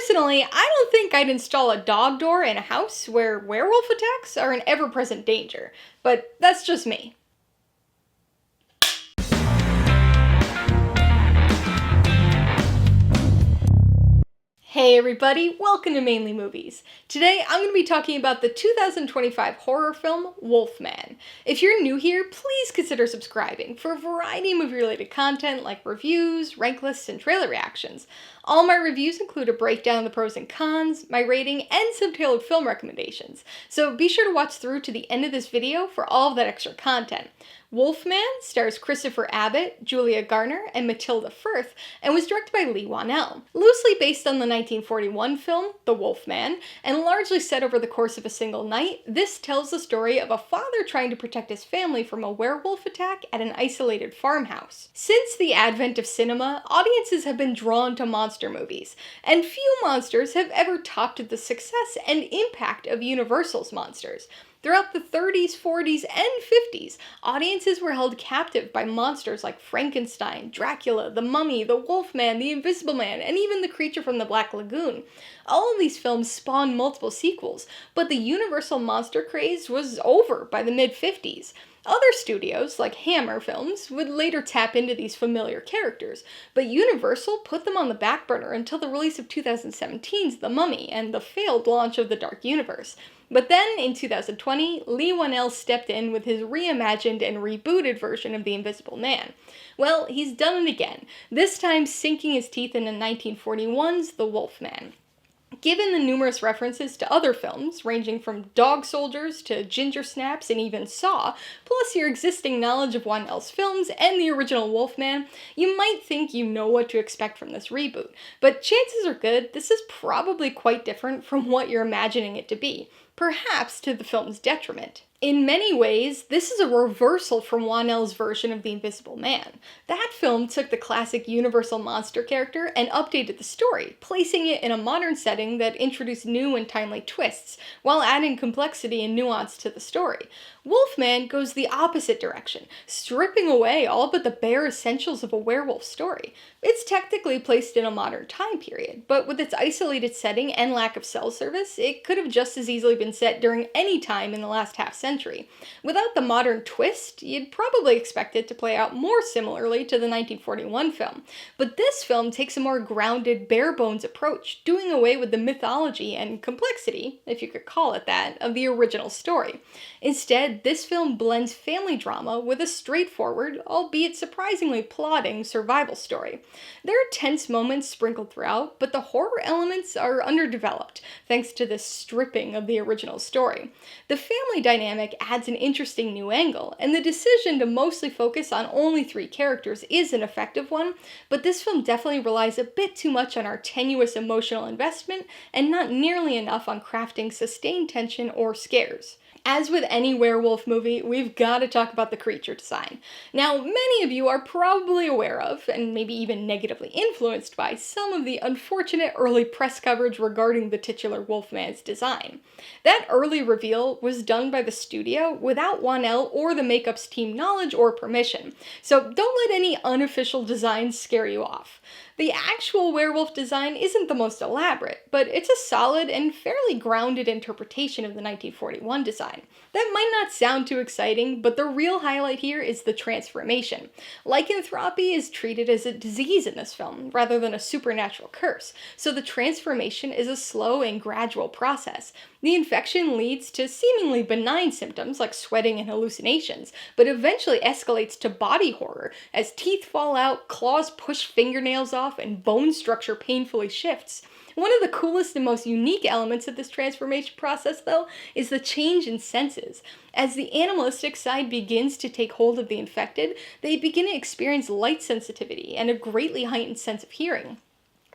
Personally, I don't think I'd install a dog door in a house where werewolf attacks are an ever-present danger, but that's just me. Hey everybody, welcome to Mainly Movies. Today I'm going to be talking about the 2025 horror film Wolfman. If you're new here, please consider subscribing for a variety of movie-related content like reviews, rank lists, and trailer reactions. All my reviews include a breakdown of the pros and cons, my rating, and some tailored film recommendations, so be sure to watch through to the end of this video for all of that extra content. Wolfman stars Christopher Abbott, Julia Garner, and Matilda Firth, and was directed by Leigh Whannell. Loosely based on the 1941 film, The Wolfman, and largely set over the course of a single night, this tells the story of a father trying to protect his family from a werewolf attack at an isolated farmhouse. Since the advent of cinema, audiences have been drawn to monster movies, and few monsters have ever topped the success and impact of Universal's monsters. Throughout the 30s, 40s, and 50s, audiences were held captive by monsters like Frankenstein, Dracula, the Mummy, the Wolfman, the Invisible Man, and even the Creature from the Black Lagoon. All of these films spawned multiple sequels, but the Universal monster craze was over by the mid-50s. Other studios, like Hammer Films, would later tap into these familiar characters, but Universal put them on the back burner until the release of 2017's The Mummy and the failed launch of The Dark Universe. But then, in 2020, Leigh Whannell stepped in with his reimagined and rebooted version of The Invisible Man. Well, he's done it again, this time sinking his teeth into 1941's The Wolfman. Given the numerous references to other films, ranging from Dog Soldiers to Ginger Snaps and even Saw, plus your existing knowledge of Whannell's films and the original Wolfman, you might think you know what to expect from this reboot. But chances are good this is probably quite different from what you're imagining it to be, perhaps to the film's detriment. In many ways, this is a reversal from Whannell's version of The Invisible Man. That film took the classic Universal monster character and updated the story, placing it in a modern setting that introduced new and timely twists, while adding complexity and nuance to the story. Wolfman goes the opposite direction, stripping away all but the bare essentials of a werewolf story. It's technically placed in a modern time period, but with its isolated setting and lack of cell service, it could have just as easily been set during any time in the last half-century. Without the modern twist, you'd probably expect it to play out more similarly to the 1941 film. But this film takes a more grounded, bare-bones approach, doing away with the mythology and complexity, if you could call it that, of the original story. Instead, this film blends family drama with a straightforward, albeit surprisingly plodding, survival story. There are tense moments sprinkled throughout, but the horror elements are underdeveloped, thanks to the stripping of the original story. The family dynamic adds an interesting new angle, and the decision to mostly focus on only 3 characters is an effective one, but this film definitely relies a bit too much on our tenuous emotional investment, and not nearly enough on crafting sustained tension or scares. As with any werewolf movie, we've got to talk about the creature design. Now, many of you are probably aware of, and maybe even negatively influenced by, some of the unfortunate early press coverage regarding the titular Wolfman's design. That early reveal was done by the studio without Whannell or the makeup's team knowledge or permission, so don't let any unofficial designs scare you off. The actual werewolf design isn't the most elaborate, but it's a solid and fairly grounded interpretation of the 1941 design. That might not sound too exciting, but the real highlight here is the transformation. Lycanthropy is treated as a disease in this film, rather than a supernatural curse, so the transformation is a slow and gradual process. The infection leads to seemingly benign symptoms like sweating and hallucinations, but eventually escalates to body horror as teeth fall out, claws push fingernails off, and bone structure painfully shifts. One of the coolest and most unique elements of this transformation process, though, is the change in senses. As the animalistic side begins to take hold of the infected, they begin to experience light sensitivity and a greatly heightened sense of hearing.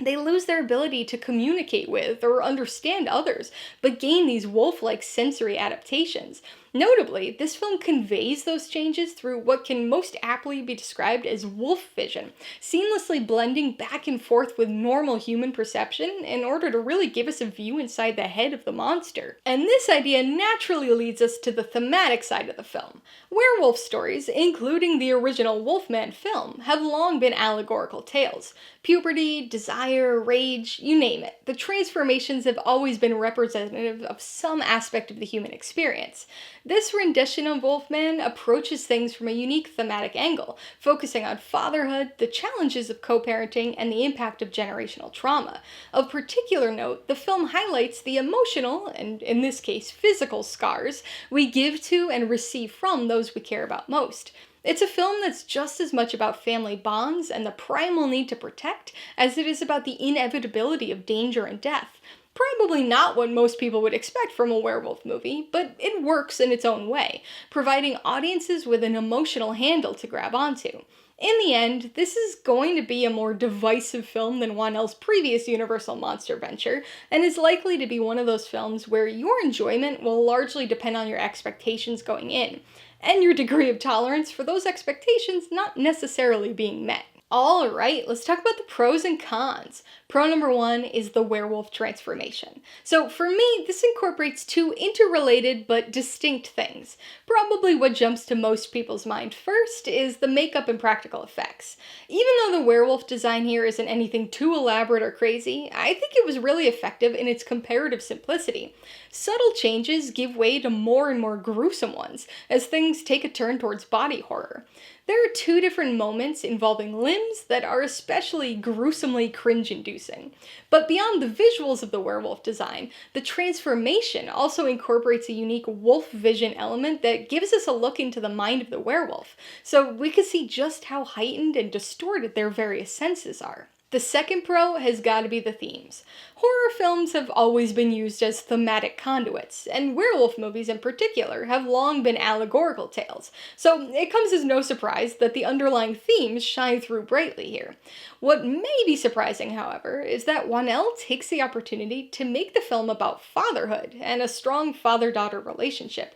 They lose their ability to communicate with or understand others, but gain these wolf-like sensory adaptations. Notably, this film conveys those changes through what can most aptly be described as wolf vision, seamlessly blending back and forth with normal human perception in order to really give us a view inside the head of the monster. And this idea naturally leads us to the thematic side of the film. Werewolf stories, including the original Wolfman film, have long been allegorical tales. Puberty, desire, rage, you name it. The transformations have always been representative of some aspect of the human experience. This rendition of Wolfman approaches things from a unique thematic angle, focusing on fatherhood, the challenges of co-parenting, and the impact of generational trauma. Of particular note, the film highlights the emotional, and in this case physical, scars we give to and receive from those we care about most. It's a film that's just as much about family bonds and the primal need to protect as it is about the inevitability of danger and death. Probably not what most people would expect from a werewolf movie, but it works in its own way, providing audiences with an emotional handle to grab onto. In the end, this is going to be a more divisive film than Whannell's previous Universal monster venture, and is likely to be one of those films where your enjoyment will largely depend on your expectations going in, and your degree of tolerance for those expectations not necessarily being met. Alright, let's talk about the pros and cons. Pro number 1 is the werewolf transformation. So for me, this incorporates two interrelated but distinct things. Probably what jumps to most people's mind first is the makeup and practical effects. Even though the werewolf design here isn't anything too elaborate or crazy, I think it was really effective in its comparative simplicity. Subtle changes give way to more and more gruesome ones, as things take a turn towards body horror. There are two different moments involving limbs that are especially gruesomely cringe-inducing. But beyond the visuals of the werewolf design, the transformation also incorporates a unique wolf vision element that gives us a look into the mind of the werewolf, so we can see just how heightened and distorted their various senses are. The second pro has got to be the themes. Horror films have always been used as thematic conduits, and werewolf movies in particular have long been allegorical tales, so it comes as no surprise that the underlying themes shine through brightly here. What may be surprising, however, is that Whannell takes the opportunity to make the film about fatherhood and a strong father-daughter relationship.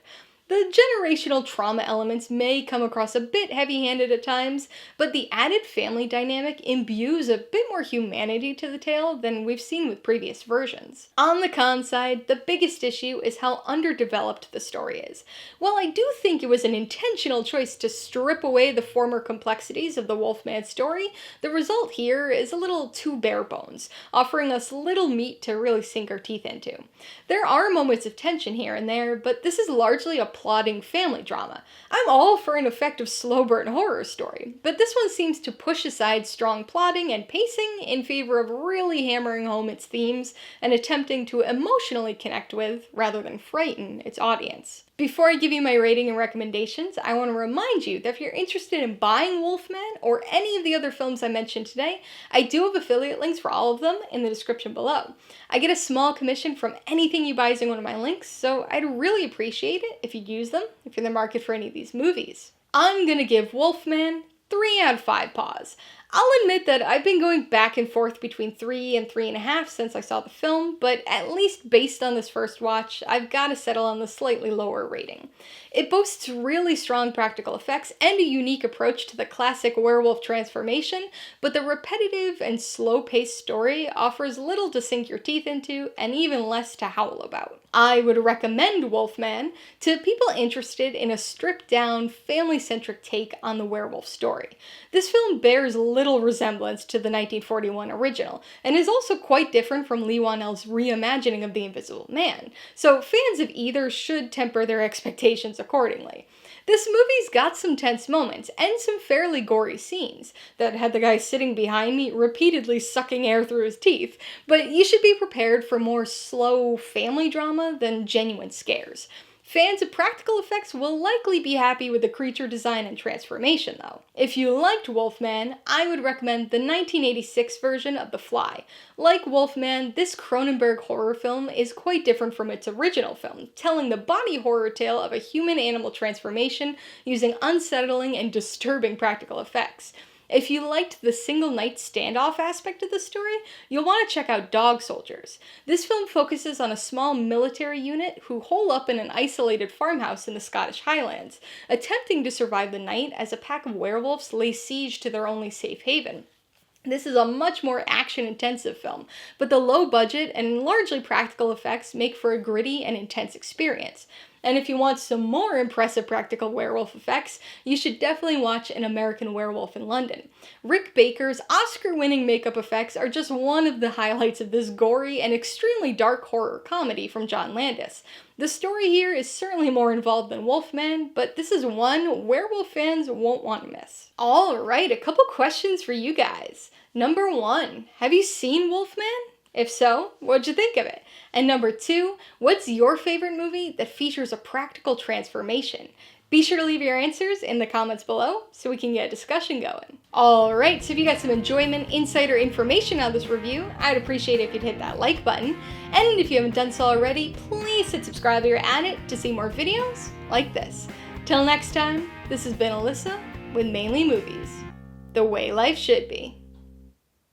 The generational trauma elements may come across a bit heavy-handed at times, but the added family dynamic imbues a bit more humanity to the tale than we've seen with previous versions. On the con side, the biggest issue is how underdeveloped the story is. While I do think it was an intentional choice to strip away the former complexities of the Wolfman story, the result here is a little too bare bones, offering us little meat to really sink our teeth into. There are moments of tension here and there, but this is largely a plodding family drama. I'm all for an effective slow burn horror story, but this one seems to push aside strong plotting and pacing in favor of really hammering home its themes and attempting to emotionally connect with, rather than frighten, its audience. Before I give you my rating and recommendations, I want to remind you that if you're interested in buying Wolfman or any of the other films I mentioned today, I do have affiliate links for all of them in the description below. I get a small commission from anything you buy using one of my links, so I'd really appreciate it if you'd use them if you're in the market for any of these movies. I'm gonna give Wolfman 3 out of 5 paws. I'll admit that I've been going back and forth between 3 and 3.5 since I saw the film, but at least based on this first watch, I've got to settle on the slightly lower rating. It boasts really strong practical effects and a unique approach to the classic werewolf transformation, but the repetitive and slow-paced story offers little to sink your teeth into and even less to howl about. I would recommend Wolfman to people interested in a stripped-down, family-centric take on the werewolf story. This film bears little resemblance to the 1941 original, and is also quite different from Leigh Whannell's reimagining of The Invisible Man, so fans of either should temper their expectations accordingly. This movie's got some tense moments, and some fairly gory scenes, that had the guy sitting behind me repeatedly sucking air through his teeth, but you should be prepared for more slow family drama than genuine scares. Fans of practical effects will likely be happy with the creature design and transformation, though. If you liked Wolfman, I would recommend the 1986 version of The Fly. Like Wolfman, this Cronenberg horror film is quite different from its original film, telling the body horror tale of a human-animal transformation using unsettling and disturbing practical effects. If you liked the single night standoff aspect of the story, you'll want to check out Dog Soldiers. This film focuses on a small military unit who hole up in an isolated farmhouse in the Scottish Highlands, attempting to survive the night as a pack of werewolves lay siege to their only safe haven. This is a much more action-intensive film, but the low budget and largely practical effects make for a gritty and intense experience. And if you want some more impressive practical werewolf effects, you should definitely watch An American Werewolf in London. Rick Baker's Oscar-winning makeup effects are just one of the highlights of this gory and extremely dark horror comedy from John Landis. The story here is certainly more involved than Wolfman, but this is one werewolf fans won't want to miss. Alright, a couple questions for you guys. Number 1, have you seen Wolfman? If so, what'd you think of it? And number 2, what's your favorite movie that features a practical transformation? Be sure to leave your answers in the comments below so we can get a discussion going. Alright, so if you got some enjoyment, insight, or information out of this review, I'd appreciate it if you'd hit that like button. And if you haven't done so already, please hit subscribe while you're at it to see more videos like this. Till next time, this has been Alyssa with Mainly Movies, the way life should be.